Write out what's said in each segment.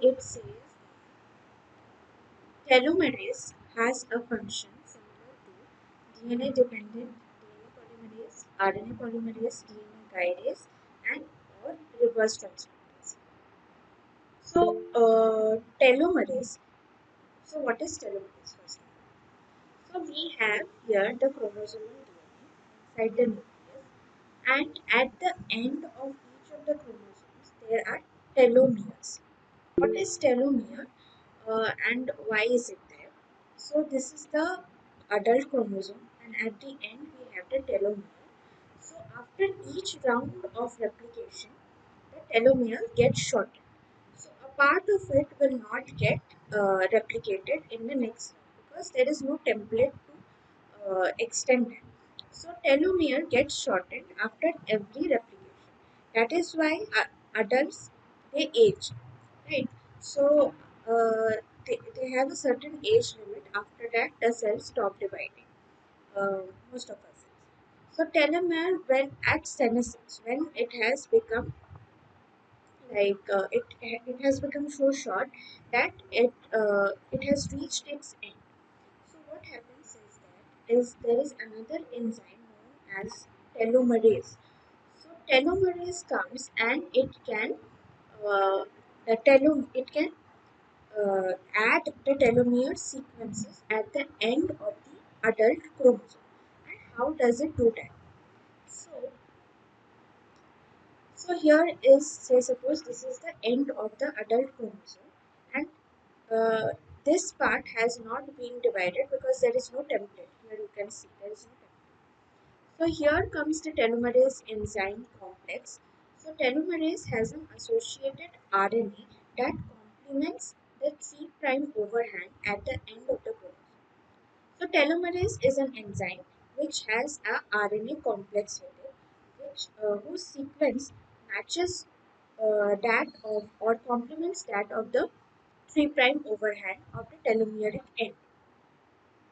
it says telomerase has a function similar to DNA dependent DNA polymerase, RNA polymerase, DNA guidase, and or reverse transcriptase. So, telomerase. So, what is telomerase first? So, we have here the chromosomal DNA inside the nucleus, and at the end of each of the chromosomes, there are telomeres. What is telomere and why is it there? So, this is the adult chromosome, and at the end, we have the telomere. So, after each round of replication, the telomere gets shortened. So a part of it will not get replicated in the next round because there is no template to extend it. So telomere gets shortened after every replication. That is why adults they age, right? So they have a certain age limit. After that, the cells stop dividing. Most of us. So telomere when at senescence, when it has become it has become so short that it has reached its end. So what happens is there is another enzyme known as telomerase. So telomerase comes and uh, it can add the telomere sequences at the end of the adult chromosome. And how does it do that? So So here is, say, suppose this is the end of the adult chromosome, and uh, this part has not been divided because there is no template. Here you can see there is no template. So here comes the telomerase enzyme complex. So telomerase has an associated RNA that complements the 3' overhang at the end of the chromosome. So telomerase is an enzyme which has a RNA complex with it, whose sequence matches that of or complements that of the 3' overhang of the telomeric end,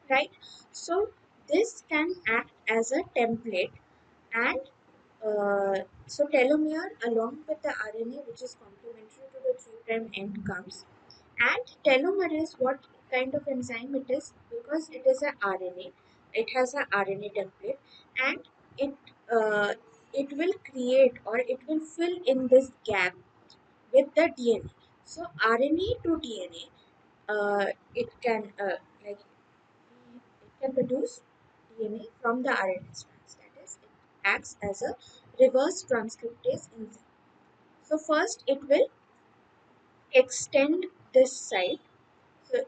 right? So this can act as a template, and so telomere along with the RNA which is complementary to the 3' end comes, and telomerase, what kind of enzyme it is? Because it is a RNA, it has a RNA template, and it uh, it will create or it will fill in this gap with the DNA. So RNA to DNA, it can it can produce DNA from the RNA strands. That is, it acts as a reverse transcriptase enzyme. So first, it will extend this side. So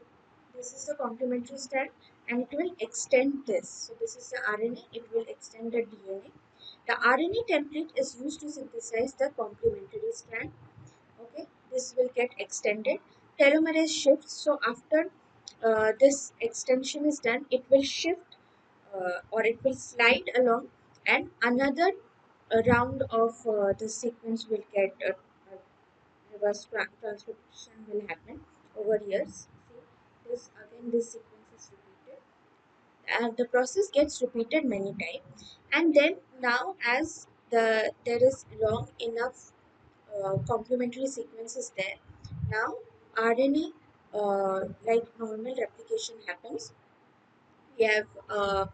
this is the complementary strand, and it will extend this. So this is the RNA, it will extend the DNA. The RNA template is used to synthesize the complementary strand. Okay, this will get extended. Telomerase shifts. So after this extension is done, it will shift or it will slide along, and another round of the sequence will get transcription will happen over years. See, this sequence is repeated, and the process gets repeated many times. And then now, as there is long enough complementary sequence is there, now RNA like normal replication happens. We have uh,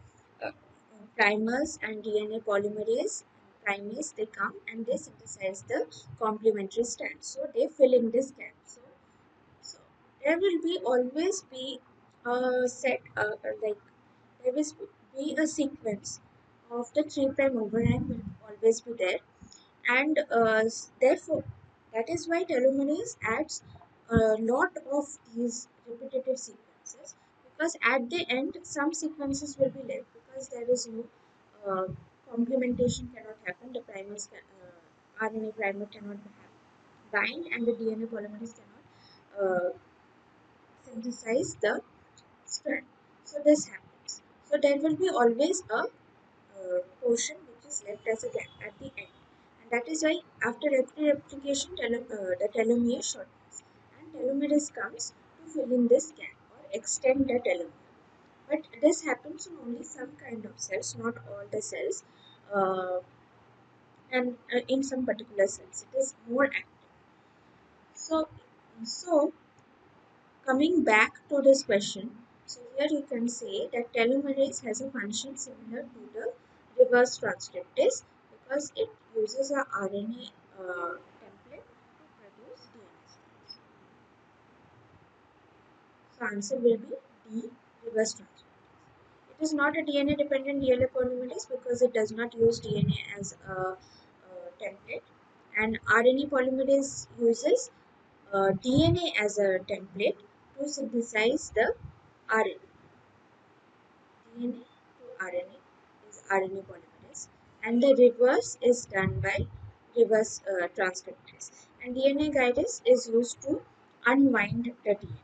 primers and DNA polymerase primase. They come and they synthesize the complementary strand. So they fill in this gap. So there will be always be a set like there will be a sequence of the 3' overhang will always be there, and therefore that is why telomerase adds a lot of these repetitive sequences, because at the end some sequences will be left because there is no uh, complementation cannot happen, the RNA primer cannot bind, and the DNA polymerase cannot synthesize the strand. So this happens. So there will be always a portion which is left as a gap at the end. And that is why after every replication, the telomere shortens. And telomerase comes to fill in this gap or extend the telomere. But this happens in only some kind of cells, not all the cells. Uh, and in some particular cells, it is more active. So So, coming back to this question, so here you can say that telomerase has a function similar to the reverse transcriptase because it uses a RNA template to produce DNA strands. So answer will be D, reverse transcriptase. It is not a DNA dependent DLA polymerase because it does not use DNA as a template, and RNA polymerase uses DNA as a template to synthesize the RNA. DNA to RNA is RNA polymerase, and the reverse is done by reverse transcriptase. And DNA guidase is used to unwind the DNA.